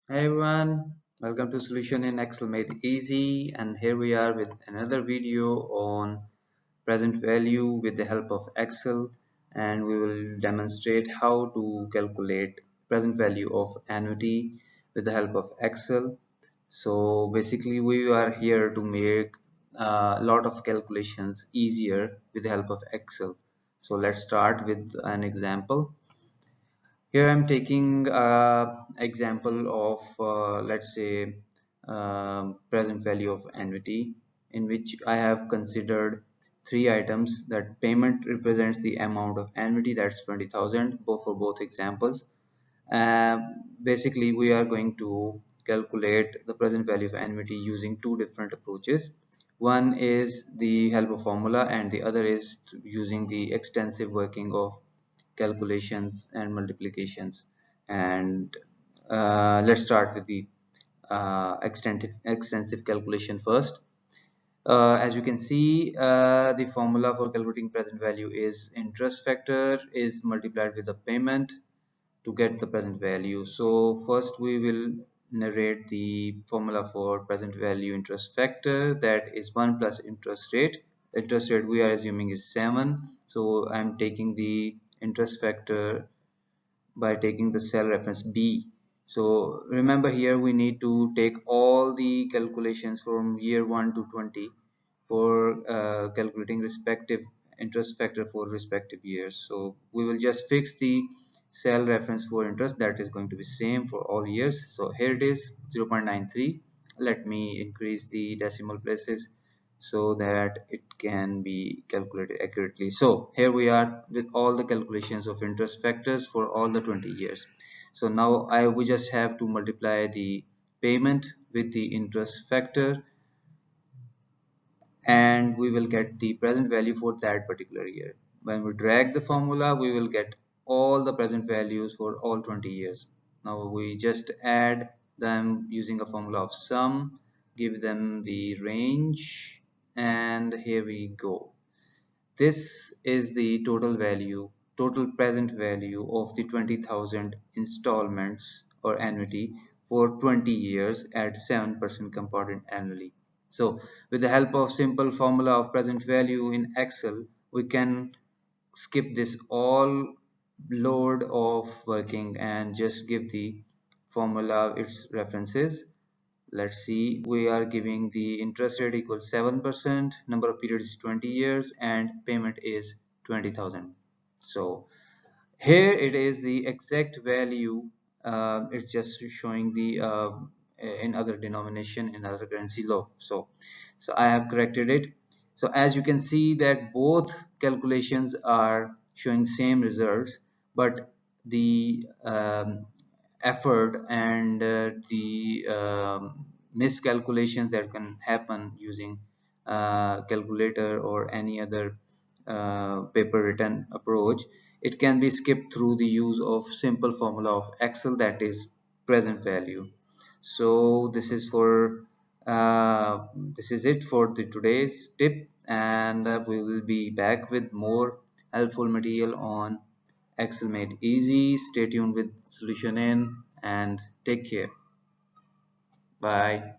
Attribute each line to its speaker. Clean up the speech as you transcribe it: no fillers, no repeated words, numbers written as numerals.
Speaker 1: Hey everyone, welcome to Solution in Excel Made Easy, and here we are with another video on present value with the help of Excel, and we will demonstrate how to calculate present value of annuity with the help of Excel. So basically we are here to make a lot of calculations easier with the help of Excel. So let's start with an example. Here I'm taking example of let's say present value of annuity, in which I have considered three items. That payment represents the amount of annuity, that's 20,000 both for both examples. uh, Basically we are going to calculate the present value of annuity using two different approaches. One is the help of formula and the other is using the extensive working of calculations and multiplications. And let's start with the extensive calculation first. As you can see, the formula for calculating present value is interest factor is multiplied with the payment to get the present value. So first we will narrate the formula for present value interest factor, that is 1 plus interest rate. Interest rate we are assuming is 7, so I'm taking the interest factor by taking the cell reference B. So remember, here we need to take all the calculations from year 1 to 20 for calculating respective interest factor for respective years. So we will just fix the cell reference for interest, that is going to be same for all years. So here it is 0.93. Let me increase the decimal places so that it can be calculated accurately. So here we are with all the calculations of interest factors for all the 20 years. So now we just have to multiply the payment with the interest factor, and we will get the present value for that particular year. When we drag the formula, we will get all the present values for all 20 years. Now we just add them using a formula of sum, give them the range, and here we go. This is the total present value of the 20,000 installments or annuity for 20 years at 7% compounded annually. So with the help of simple formula of present value in Excel, we can skip this all load of working and just give the formula its references. Let's see, we are giving the interest rate equals 7%, number of periods is 20 years, and payment is 20,000. So here it is the exact value. It's just showing the in other denomination, in other currency low. So I have corrected it. So as you can see that both calculations are showing same results, but the effort and the miscalculations that can happen using calculator or any other paper written approach, it can be skipped through the use of simple formula of Excel, that is present value. So this is it for the today's tip, and we will be back with more helpful material on Excel Made Easy. Stay tuned with Solution In and take care. Bye.